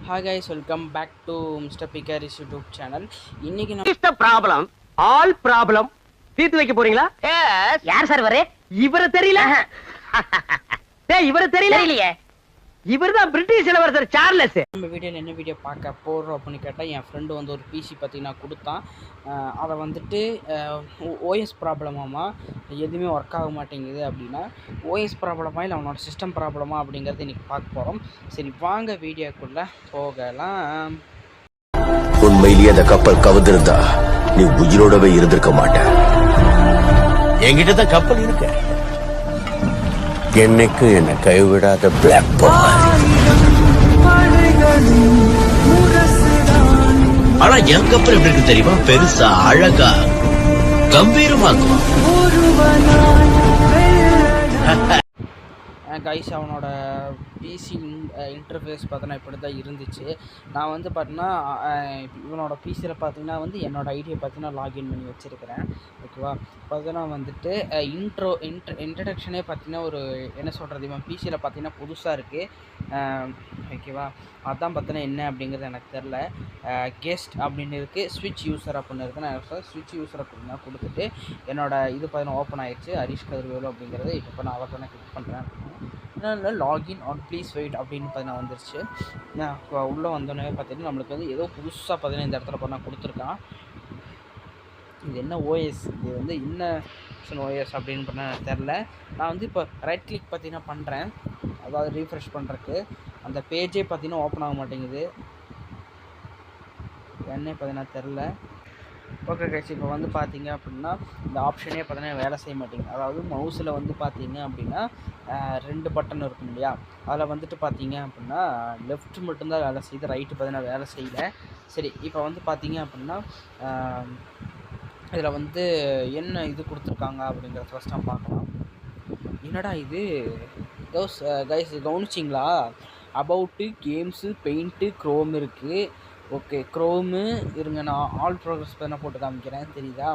Hi guys, welcome back to Mr. Pikaris YouTube channel. இன்னைக்கு What is the problem? All problem. தீர்த்து வைக்க போறீங்களா? S. யார் sir இவரு? இவர தெரியல? டேய் இவர தெரியல? தெரியலையே. இவர்தான் பிரிட்டிஷ் இளவரசர் சார்லஸ். நம்ம வீடியோவில் என்ன வீடியோ பார்க்க போகிறோம் அப்படின்னு கேட்டால் என் ஃப்ரெண்டு வந்து ஒரு பிசி பார்த்தீங்கன்னா கொடுத்தான். அதை வந்துட்டு ஓஎஸ் ப்ராப்ளமாமா எதுவுமே ஒர்க் ஆக மாட்டேங்குது அப்படின்னா ஓஎஸ் ப்ராப்ளமா இல்லை அவனோட சிஸ்டம் ப்ராப்ளமா அப்படிங்கிறது இன்றைக்கி பார்க்க போகிறோம். சரி வாங்க வீடியோக்குள்ளே போகலாம். உண்மையிலேயே அந்த கப்பல் கவுந்திருந்தா நீ உயிரோடவே இருந்திருக்க மாட்ட. என்கிட்ட தான் கப்பல் இருக்கு. என்னைக்கு என்ன கைவிடாத பிளாக் ஆனா என் கப்பல் எப்படி இருக்கு தெரியுமா? பெருசா, அழகா, கம்பீரமா இருக்கும். கைஸ் அவனோட பிசி இன்டர்ஃபேஸ் பார்த்தோன்னா இப்படி தான் இருந்துச்சு. நான் வந்து பார்த்தீங்கன்னா இவனோட பிசியில் பார்த்தீங்கன்னா வந்து என்னோடய ஐடியை பார்த்தீங்கன்னா லாகின் பண்ணி வச்சுருக்கிறேன். ஓகேவா? பார்த்தீங்கன்னா வந்துட்டு இன்ட்ரடக்ஷனே பார்த்தீங்கன்னா ஒரு என்ன சொல்கிறது, இவன் பிசியில் பார்த்தீங்கன்னா புதுசாக இருக்குது. ஓகேவா? அதான் பார்த்தீங்கன்னா என்ன அப்படிங்கிறது எனக்கு தெரில. கெஸ்ட் அப்படின்னு இருக்குது, ஸ்விட்ச் யூஸர் அப்படின்னு இருக்குது. நான் ஸ்விட்ச் யூஸரை கொடுத்துட்டு என்னோடய இது பார்த்தீங்கன்னா ஓப்பன் ஆகிடுச்சு. ஹரிஷ் கதிர்வேலு அப்படிங்கிறது இப்போ நான் அவர்தானே கிளிக் பண்ணுறேன். லாகின் ஆன் ப்ளீஸ் வெயிட் அப்படின்னு பார்த்தீங்கன்னா வந்துருச்சு. நான் உள்ளே வந்தோடனே பார்த்தீங்கன்னா நம்மளுக்கு வந்து ஏதோ புதுசாக பார்த்தீங்கன்னா இந்த இடத்துல பார்த்தா கொடுத்துருக்கான். இது என்ன ஓஎஸ், இது வந்து என்ன ஓஎஸ் அப்படின்னு பண்ண தெரில. நான் வந்து இப்போ ரைட் கிளிக் பார்த்தீங்கன்னா பண்ணுறேன், அதாவது ரீஃப்ரெஷ் பண்ணுறதுக்கு. அந்த பேஜே பார்த்தீங்கன்னா ஓப்பன் ஆக மாட்டேங்குது, என்ன பார்த்தீங்கன்னா தெரில. ஓகே கைஸ், இப்போ வந்து பார்த்தீங்க அப்படின்னா இந்த ஆப்ஷனே பார்த்தீங்கன்னா வேலை செய்ய மாட்டேங்குது. அதாவது மவுஸில் வந்து பார்த்தீங்க அப்படின்னா 2 பட்டன் இருக்கும் இல்லையா, அதில் வந்துட்டு பார்த்தீங்க அப்படின்னா லெஃப்ட் மட்டும்தான் வேலை செய்யுது, ரைட்டு பார்த்தீங்கன்னா வேலை செய்யலை. சரி, இப்போ வந்து பார்த்தீங்க அப்படின்னா இதில் வந்து என்ன இது கொடுத்துருக்காங்க அப்படிங்கிறத ஃபஸ்ட் நம்ம பார்க்கலாம். என்னடா இது கைஸ் கவனிச்சிங்களா? அபவுட்டு, கேம்ஸு, பெயிண்ட்டு, க்ரோம் இருக்குது. ஓகே, க்ரோமு இருங்க, நான் ஆல் ப்ரோக்ரஸ் பண்ண போட்டு காமிக்கிறேன், தெரியுதா?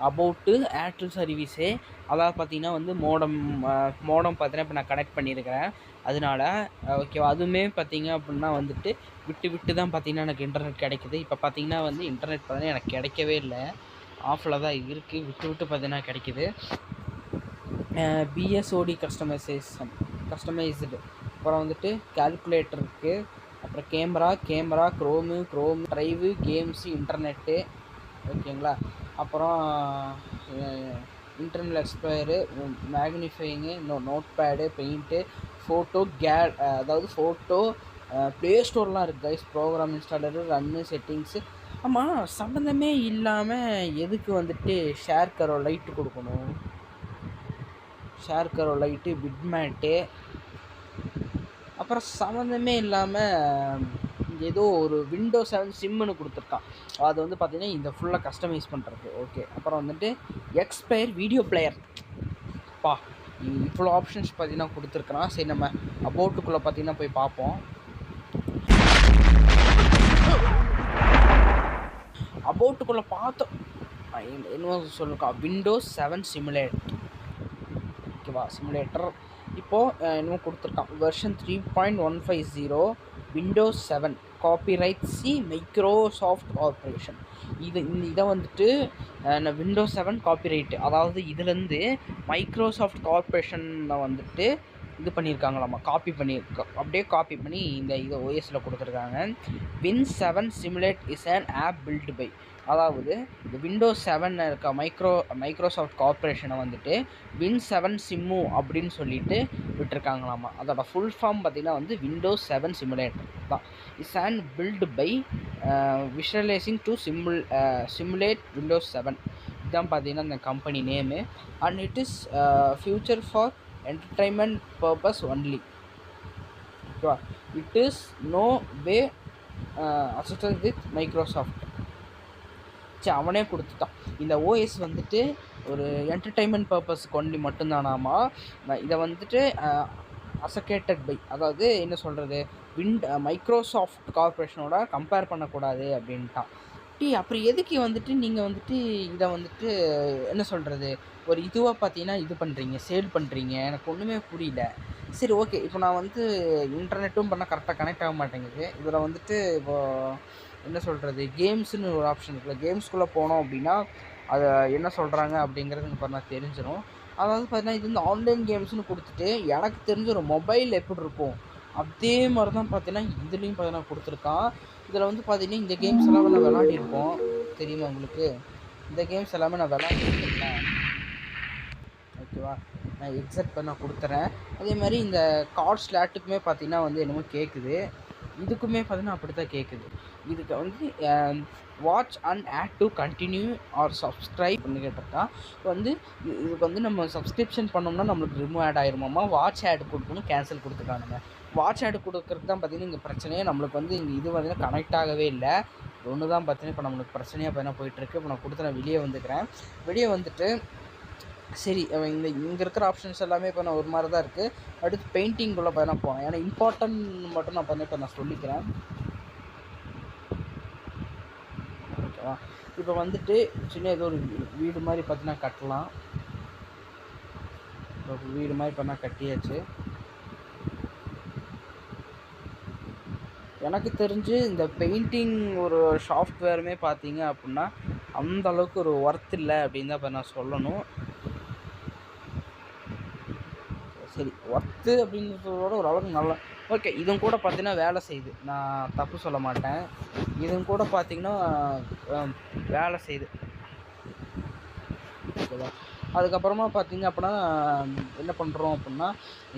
அபவுட்டு ஏர்டெல் சர்வீஸே, அதாவது பார்த்தீங்கன்னா வந்து மோடம் பார்த்தீங்கன்னா இப்போ நான் கனெக்ட் பண்ணியிருக்கிறேன், அதனால ஓகேவா. அதுவுமே பார்த்தீங்க அப்படின்னா வந்துட்டு விட்டு தான் பார்த்தீங்கன்னா எனக்கு இன்டர்நெட் கிடைக்குது. இப்போ பார்த்தீங்கன்னா வந்து இன்டர்நெட் பார்த்தீங்கன்னா எனக்கு கிடைக்கவே இல்லை, ஆஃபில் தான் இருக்குது, விட்டு பார்த்தீங்கன்னா கிடைக்குது. பிஎஸ்ஓடி கஸ்டமைஸ்டு, அப்புறம் வந்துட்டு கால்குலேட்டர் இருக்குது, அப்புறம் camera, chrome drive, games, internet, ஓகேங்களா. அப்புறம் internal explorer, magnifying, notepad, paint, photo அதாவது ஃபோட்டோ, ப்ளே ஸ்டோர்லாம் இருக்குது guys, program installer, run, settings. ஆமாம், சம்மந்தமே இல்லாமல் எதுக்கு வந்துட்டு ஷேர் கரோ லைட்டு கொடுக்கணும்? ஷேர் கரோ லைட்டு, பிட்மேட்டு, அப்புறம் சம்மந்தமே இல்லாமல் ஏதோ ஒரு விண்டோஸ் 7 சிம்முன்னு கொடுத்துருக்கான். அது வந்து பார்த்திங்கன்னா இந்த ஃபுல்லாக கஸ்டமைஸ் பண்ணுறது. ஓகே, அப்புறம் வந்துட்டு எக்ஸ்பயர் வீடியோ பிளேயர், இவ்வளோ ஆப்ஷன்ஸ் பார்த்திங்கன்னா கொடுத்துருக்குறான். சரி, நம்ம அபவுட்டுக்குள்ளே பார்த்திங்கன்னா போய் பார்ப்போம். அபவுட்டுக்குள்ளே பார்த்தோம் என்ன சொல்லிருக்கா, விண்டோஸ் 7 சிமுலேட், ஓகேவா, சிமுலேட்டர். இப்போது இன்னும் கொடுத்துருக்கான் version 3.150, Windows 7, copyright C Microsoft corporation. இதை வந்துட்டு விண்டோஸ் 7 காப்பிரைட்டு, அதாவது இதுலேருந்து மைக்ரோசாஃப்ட் கார்பரேஷனை வந்துட்டு இது பண்ணியிருக்காங்களாம்மா, அப்படியே காப்பி பண்ணி இதை ஓஎஸில் கொடுத்துருக்காங்க. Win 7 simulate is an app built by, அதாவது இந்த விண்டோஸ் 7 இருக்க மைக்ரோசாஃப்ட் கார்பரேஷனை வந்துட்டு வின் 7 சிம்மு அப்படின்னு சொல்லிட்டு விட்டுருக்காங்களாமா. அதோட ஃபுல் ஃபார்ம் பார்த்திங்கன்னா வந்து விண்டோஸ் 7 சிமுலேட்டர் தான். Is and built by visualizing to simulate Windows 7, இதுதான் பார்த்தீங்கன்னா இந்த company name. And it is future for entertainment purpose only, ஓகேவா. It is no way associated with Microsoft. அவனே கொடுத்துட்டான். இந்த ஓஎஸ் வந்துட்டு ஒரு என்டர்டைன்மெண்ட் பர்பஸ்க்கு ஒன்லி மட்டும்தானாமா. இதை வந்துட்டு அசோசியேட்டட் பை, அதாவது என்ன சொல்கிறது, மைக்ரோசாஃப்ட் கார்பரேஷனோட கம்பேர் பண்ணக்கூடாது அப்படின்ட்டான். அப்புறம் எதுக்கு வந்துட்டு நீங்கள் வந்துட்டு இதை வந்துட்டு என்ன சொல்கிறது, ஒரு இதுவாக பார்த்தீங்கன்னா இது பண்ணுறீங்க, சேல் பண்ணுறீங்க. எனக்கு ஒன்றுமே புரியல. சரி ஓகே. இப்போ நான் வந்து இன்டர்நெட்டும் பண்ணால் கரெக்டாக கனெக்ட் ஆக மாட்டேங்குது. இதில் வந்துட்டு இப்போ என்ன சொல்கிறது, கேம்ஸ்னு ஒரு ஆப்ஷன் இருக்குல்ல, கேம்ஸ்குள்ளே போனோம் அப்படின்னா அதை என்ன சொல்கிறாங்க அப்படிங்கிறது இப்போ நான் தெரிஞ்சிடும். அதாவது பார்த்தீங்கன்னா இது வந்து ஆன்லைன் கேம்ஸ்னு கொடுத்துட்டு எனக்கு தெரிஞ்ச ஒரு மொபைல் எப்படி இருக்கும் அதே மாதிரி தான் பார்த்தீங்கன்னா இதுலேயும் பார்த்தீங்கன்னா கொடுத்துருக்கான். இதில் வந்து பார்த்தீங்கன்னா இந்த கேம்ஸ் எல்லாம் நான் விளாடிருப்போம், தெரியுமா உங்களுக்கு? இந்த கேம்ஸ் எல்லாமே நான் விளாடிருக்கேன். ஓகேவா, நான் எக்ஸாக்ட் பண்ண கொடுத்துறேன். அதே மாதிரி இந்த கார்ட் ஸ்லாட்டுக்குமே பார்த்தீங்கன்னா வந்து என்னமோ கேட்குது, இதுக்குமே பார்த்தீங்கன்னா அப்படி தான் கேட்குது. இதுக்கு வந்து watch and ad to continue or subscribe பண்ணி கேட்டிருக்கான். வந்து இதுக்கு வந்து நம்ம சப்ஸ்கிரிப்ஷன் பண்ணோம்னா நம்மளுக்கு ரிமூவ் ஆட் ஆயிருமாம்மா. வாட்ச் ஆட் கொடுக்கணும், கேன்சல் கொடுத்துருக்கானுங்க. வாட்ச் ஆட் கொடுக்கறது தான் பார்த்தீங்கன்னா இங்கே பிரச்சனையே. நம்மளுக்கு வந்து இங்கே இது பார்த்தீங்கன்னா கனெக்ட் ஆகவே இல்லை. ஒன்று தான் பார்த்தீங்கன்னா இப்போ நம்மளுக்கு பிரச்சனையாக பார்த்தீங்கன்னா போயிட்டுருக்கு. இப்போ நான் கொடுத்து நான் வெளியே வந்துக்கிறேன். வெளியே வந்துட்டு சரி இங்கே இருக்கிற ஆப்ஷன்ஸ் எல்லாமே இப்போ நான் ஒரு மாதிரி தான் இருக்குது. அடுத்து பெயிண்டிங்குள்ளே பார்த்தீங்கன்னா போனேன். ஏன்னா இம்பார்ட்டன்ட் மட்டும் நான் இப்போ நான் சொல்லிக்கிறேன். ஓகேவா, இப்போ வந்துட்டு சின்ன ஏதோ ஒரு வீடு மாதிரி பார்த்தீங்கன்னா கட்டலாம். வீடு மாதிரி பார்த்தா கட்டியாச்சு. எனக்கு தெரிஞ்சு இந்த பெயிண்டிங் ஒரு சாஃப்ட்வேருமே பார்த்தீங்க அப்படின்னா அந்த அளவுக்கு ஒரு ஒர்த் இல்லை அப்படின்னு தான் இப்போ நான் சொல்லணும். சரி, ஒர்த்து அப்படின்றதோட ஒரு அளவுக்கு நல்லா ஓகே. இதுவும் கூட பார்த்தீங்கன்னா வேலை செய்யுது, நான் தப்பு சொல்ல மாட்டேன். இதுவும் கூட பார்த்தீங்கன்னா வேலை செய்யுது. ஓகேவா, அதுக்கப்புறமா பார்த்தீங்க அப்படின்னா என்ன பண்ணுறோம் அப்படின்னா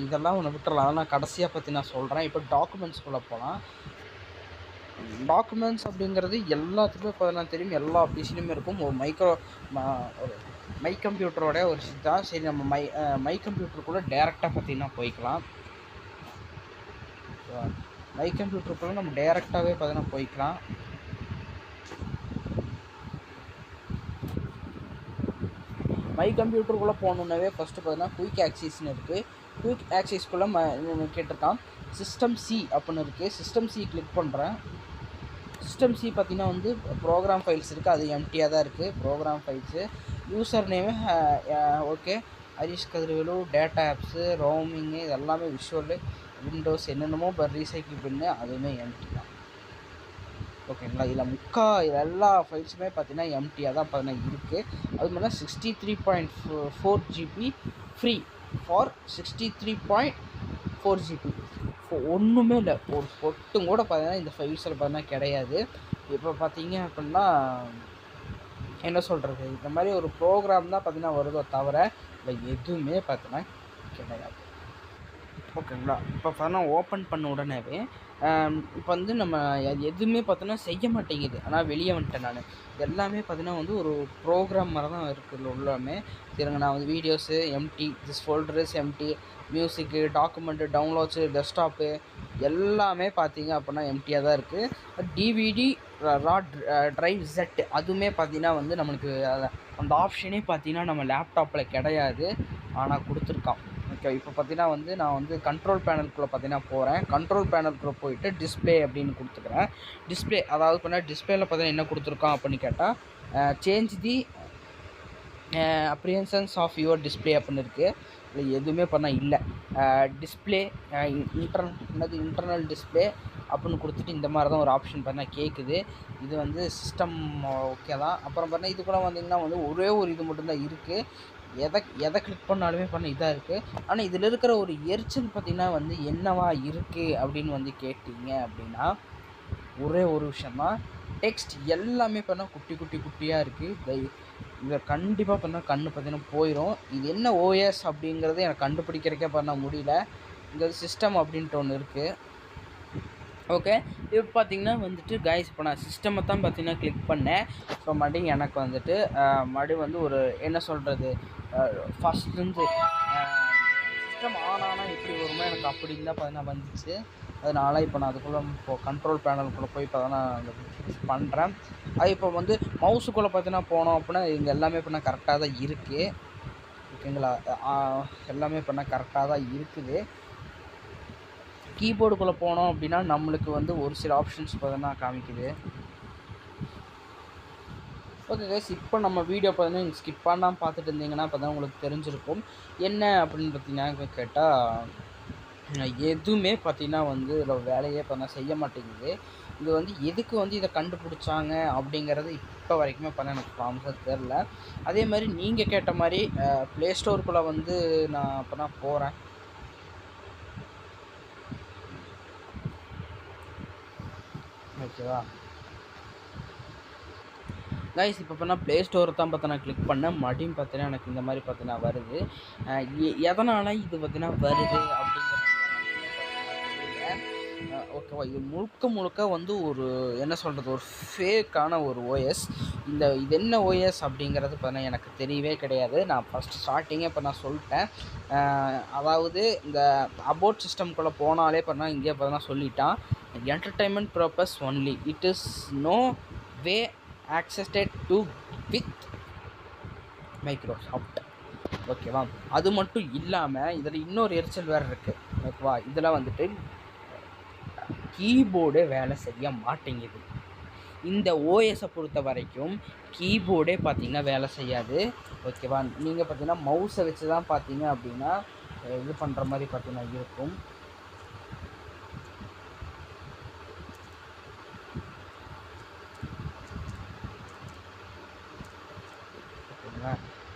இதெல்லாம் ஒன்று விட்டுறலாம். அதெல்லாம் கடைசியாக பற்றி நான் சொல்கிறேன். இப்போ டாக்குமெண்ட்ஸ்குள்ளே போகலாம். டாக்குமெண்ட்ஸ் அப்படிங்கிறது எல்லாத்துக்குமே பார்த்தீங்கன்னா தெரியும், எல்லா பிசிலையுமே இருக்கும். ஒரு மை கம்ப்யூட்டரோட ஒரு தான். சரி, நம்ம மை கம்ப்யூட்டருக்குள்ளே டேரெக்டாக பார்த்தீங்கன்னா போய்க்கலாம். மை கம்ப்யூட்டருக்குள்ளே நம்ம டேரெக்டாகவே பார்த்தீங்கன்னா போய்க்கலாம். மை கம்ப்யூட்டருக்குள்ளே போகணுன்னாவே ஃபஸ்ட்டு பார்த்தீங்கன்னா குயிக் ஆக்சஸ்ன்னு இருக்குது. குயிக் ஆக்சஸ்க்குள்ளே கேட்டிருக்கான் சிஸ்டம் சி அப்படின்னு இருக்குது. சிஸ்டம் சி கிளிக் பண்ணுறேன். சிஸ்டம் சி பார்த்திங்கன்னா வந்து ப்ரோக்ராம் ஃபைல்ஸ் இருக்குது, அது எம்டியாக தான் இருக்குது. Program files user name okay Harish Kathirvelu, data apps, roaming, இது எல்லாமே விஷுவலு, விண்டோஸ் என்னென்னமோ ரீசைக்கிள் பண்ணு, அதுவுமே எம்டி தான். ஓகேங்களா, இதில் எல்லா ஃபைல்ஸுமே பார்த்தீங்கன்னா எம்டியாக தான் பார்த்தீங்கன்னா இருக்குது. அது மாதிரிலாம் 63.4 GB ஃப்ரீ ஃபார் 63.4 GB. ஒன்றுமே இல்லை, ஒரு பொட்டும் கூட பார்த்தீங்கன்னா இந்த ஃபைல்ஸில் பார்த்தீங்கன்னா கிடையாது. இப்போ பார்த்தீங்க அப்படின்னா என்ன சொல்கிறது, இந்த மாதிரி ஒரு ப்ரோக்ராம் தான் பார்த்தீங்கன்னா வருதோ தவிர இல்லை எதுவுமே பார்த்தீங்கன்னா கிடையாது. ஓகேங்களா, இப்போ பார்த்தீங்கன்னா ஓப்பன் பண்ண உடனேவே இப்போ வந்து நம்ம எதுவுமே பார்த்தோன்னா செய்ய மாட்டேங்குது. ஆனால் வெளியே வந்துட்டேன் நான். எல்லாமே பார்த்தீங்கன்னா வந்து ஒரு ப்ரோக்ராம் மாதிரி தான் இருக்குது உள்ளாமே. சரிங்க, நான் வந்து videos empty, this folders empty, music, document, downloads, desktop எல்லாமே பார்த்தீங்க அப்படின்னா எம்டியாக தான் இருக்குது. டிவிடி, ரா ட்ரைவ் செட் அதுவுமே பார்த்தீங்கன்னா வந்து நம்மளுக்கு அந்த ஆப்ஷனே பார்த்தீங்கன்னா நம்ம லேப்டாப்பில் கிடையாது, ஆனால் கொடுத்துருக்கான். ஓகே, இப்போ பார்த்தீங்கன்னா வந்து நான் வந்து கண்ட்ரோல் பேனலுக்குள்ளே பார்த்தீங்கன்னா போகிறேன். கண்ட்ரோல் பேனலுக்குள்ளே போயிட்டு டிஸ்பிளே அப்படின்னு கொடுத்துக்கிறேன். டிஸ்பிளே அதாவது பார்த்தீங்கன்னா டிஸ்பிளேயில் பார்த்தீங்கன்னா என்ன கொடுத்துருக்கான் அப்படின்னு கேட்டால் change the appearance of your display அப்படின்னு இருக்குது. இல்லை எதுவுமே பண்ணால் இல்லை. டிஸ்பிளே இன்டர்னல் டிஸ்பிளே அப்படின்னு கொடுத்துட்டு இந்த மாதிரி தான் ஒரு ஆப்ஷன் பார்த்தீங்கன்னா கேட்குது. இது வந்து சிஸ்டம் ஓகே தான். அப்புறம் பார்த்தீங்கன்னா இது கூட வந்தீங்கன்னா வந்து ஒரே ஒரு இது மட்டும்தான் இருக்குது. எதை கிளிக் பண்ணாலுமே பண்ண இதாக இருக்குது. ஆனால் இதில் இருக்கிற ஒரு எரிச்சல் பார்த்திங்கன்னா வந்து என்னவா இருக்குது அப்படின்னு வந்து கேட்டிங்க அப்படின்னா ஒரே ஒரு விஷயந்தான், டெக்ஸ்ட் எல்லாமே பார்த்தா குட்டியாக இருக்குது. இதை கண்டிப்பாக பார்த்தா கண்ணு பார்த்தீங்கன்னா போயிடும். இது என்ன ஓஎஸ் அப்படிங்கிறது எனக்கு கண்டுபிடிக்கிறக்கே பண்ண முடியல. இங்கே சிஸ்டம் அப்படின்ட்டு ஒன்று இருக்குது. ஓகே, இப்போ பார்த்தீங்கன்னா வந்துட்டு கைஸ் இப்போ நான் சிஸ்டமை தான் பார்த்தீங்கன்னா கிளிக் பண்ணேன். ஸோ மறுபடியும் எனக்கு வந்துட்டு மறுபடியும் வந்து ஒரு என்ன சொல்கிறது, ஃபஸ்ட்லேருந்து சிஸ்டம் ஆன் ஆனால் எப்படி வருமோ எனக்கு அப்படின்னு தான் பார்த்தீங்கன்னா வந்துச்சு. அதனால் இப்போ நான் அதுக்குள்ளே இப்போது கண்ட்ரோல் பேனலுக்குள்ளே போய் இப்போ தான் நான் பண்ணுறேன். அது இப்போ வந்து மவுஸுக்குள்ளே பார்த்தீங்கன்னா போனோம் அப்படின்னா இங்கே எல்லாமே இப்போ நான் கரெக்டாக தான் இருக்குது. ஓகேங்களா, எல்லாமே இப்போ நான் கரெக்டாக தான் இருக்குது. கீபோர்டுக்குள்ளே போனோம் அப்படின்னா நம்மளுக்கு வந்து ஒரு சில ஆப்ஷன்ஸ் பார்த்தீங்கன்னா காமிக்குது. ஓகே கைஸ், இப்போ நம்ம வீடியோ பார்த்தீங்கன்னா நீங்கள் ஸ்கிப் பண்ணாமல் பார்த்துட்டு இருந்தீங்கன்னா அப்போ தான் உங்களுக்கு தெரிஞ்சிருக்கும். என்ன அப்படின்னு பார்த்தீங்கன்னா கேட்டால் எதுவுமே பார்த்தீங்கன்னா வந்து இதில் வேலையே இப்போ செய்ய மாட்டேங்குது. இது வந்து எதுக்கு வந்து இதை கண்டுபிடிச்சாங்க அப்படிங்கிறது இப்போ வரைக்குமே இப்போ எனக்கு ப்ராமிஸாக தெரில. அதே மாதிரி நீங்கள் கேட்ட மாதிரி ப்ளே ஸ்டோருக்குள்ளே வந்து நான் இப்போ தான் போகிறேன். ஓகேவா கைஸ், இப்போ பார்த்தா ப்ளே ஸ்டோர் தான் பார்த்தா கிளிக் பண்ணேன். மறுபடியும் பார்த்தீங்கன்னா எனக்கு இந்த மாதிரி பார்த்தீங்கன்னா வருது. எதனால் இது பார்த்தீங்கன்னா வருது அப்படிங்கிறது ஓகேவா. இது முழுக்க வந்து ஒரு என்ன சொல்கிறது, ஒரு ஃபேக்கான ஒரு ஓஎஸ். இது என்ன ஓஎஸ் அப்படிங்கிறது பார்த்தீங்கன்னா எனக்கு தெரியவே கிடையாது. நான் ஃபஸ்ட்டு ஸ்டார்டிங்கே இப்போ நான் சொல்லிட்டேன். அதாவது இந்த அபோட் சிஸ்டம்குள்ளே போனாலே பார்த்தீங்கன்னா இங்கே பார்த்தீங்கன்னா சொல்லிட்டான், entertainment purpose only, it is no way accessed to with Microsoft. ஓகேவா. அது மட்டும் இல்லாமல் இதில் இன்னொரு எரிச்சல் வேறு இருக்குது. ஓகேவா. இதில் வந்துட்டு கீபோர்டே வேலை செய்ய மாட்டேங்குது. இந்த ஓஎஸை பொறுத்த வரைக்கும் கீபோர்டே பார்த்திங்கன்னா வேலை செய்யாது. ஓகேவா. நீங்கள் பார்த்தீங்கன்னா மவுஸை வச்சு தான் பார்த்தீங்க அப்படின்னா இது பண்ணுற மாதிரி பார்த்தீங்கன்னா இருக்கும்.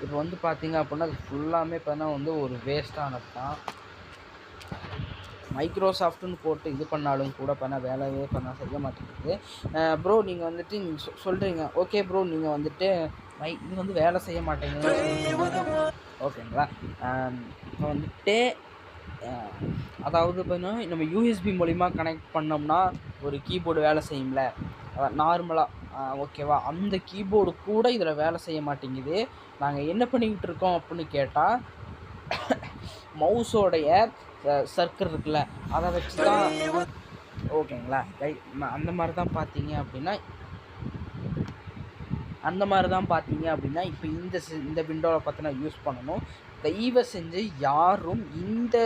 இப்போ வந்து பார்த்தீங்க அப்படின்னா அது ஃபுல்லாமே பார்த்தா வந்து ஒரு வேஸ்ட்டானது தான். மைக்ரோசாஃப்ட்டுன்னு போட்டு இது பண்ணாலும் கூட பண்ண வேலையே பண்ண செய்ய மாட்டேங்குது. ப்ரோ நீங்கள் வந்துட்டு சொல்கிறீங்க, ஓகே ப்ரோ நீங்கள் வந்துட்டு இது வந்து வேலை செய்ய மாட்டேங்குது ஓகேங்களா. இப்போ வந்துட்டு அதாவது பார்த்தீங்கன்னா நம்ம யூஎஸ்பி மூலிமா கனெக்ட் பண்ணோம்னா ஒரு கீபோர்டு வேலை செய்யும்ல நார்மலாக, ஓகேவா. அந்த கீபோர்டு கூட இதில் வேலை செய்ய மாட்டேங்குது. நாங்கள் என்ன பண்ணிக்கிட்டு இருக்கோம் அப்படின்னு கேட்டால் மவுஸோடைய சர்க்கிள் இருக்குல்ல அதை வச்சு தான் ஓகேங்களா. அந்த மாதிரி தான் பார்த்தீங்க அப்படின்னா இப்போ இந்த விண்டோவில் பார்த்தீங்கன்னா யூஸ் பண்ணணும். தயவு செஞ்சு யாரும் இந்த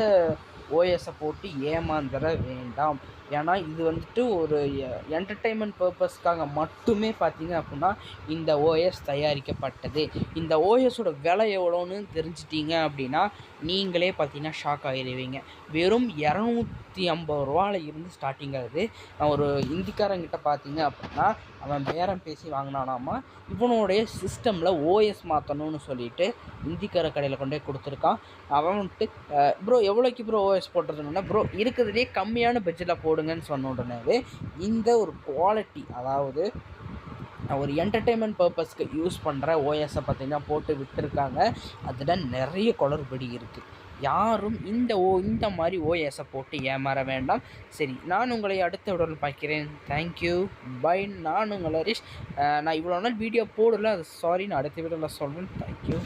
ஓஎஸை போட்டு ஏமாந்துட வேண்டாம். ஏன்னா இது வந்துட்டு ஒரு என்டர்டெயின்மெண்ட் பர்பஸ்க்காக மட்டுமே பார்த்தீங்க அப்படின்னா இந்த ஓஎஸ் தயாரிக்கப்பட்டது. இந்த ஓஎஸோட விலை எவ்வளோன்னு தெரிஞ்சிட்டிங்க அப்படின்னா நீங்களே பார்த்தீங்கன்னா ஷாக் ஆகிடுவீங்க. வெறும் 250 ரூபாயில் இருந்து ஸ்டார்டிங் ஆகுது. நான் ஒரு இந்திக்காரங்கிட்ட பார்த்தீங்க அப்படின்னா அவன் பேரம் பேசி வாங்கினானாமா. இவனுடைய சிஸ்டமில் ஓஎஸ் மாற்றணும்னு சொல்லிட்டு இந்திக்கார கடையில் கொண்டே கொடுத்துருக்கான். அவன் வந்துட்டு ப்ரோ எவ்வளோக்கு ப்ரோ ஓஎஸ் போட்டுறதுன்னா, ப்ரோ இருக்கிறதுலே கம்மியான பட்ஜெட்டில் போடுங்கன்னு சொன்ன உடனே இந்த ஒரு குவாலிட்டி, அதாவது ஒரு என்டர்டெயின்மெண்ட் பர்பஸ்க்கு யூஸ் பண்ணுற ஓஎஸை பார்த்திங்கன்னா போட்டு விட்டுருக்காங்க. அதில் நிறைய குளறுபடி இருக்குது. யாரும் இந்த மாதிரி ஓஎஸை போட்டு ஏமாற வேண்டாம். சரி, நான் உங்களை அடுத்த உடல் பார்க்கிறேன். Thank you, bye. நான் உங்கள் ஹரிஷ். நான் இவ்வளோ நாள் வீடியோ போடல, அது சாரி. நான் அடுத்த வீடியோவில் சொல்கிறேன். தேங்க்யூ.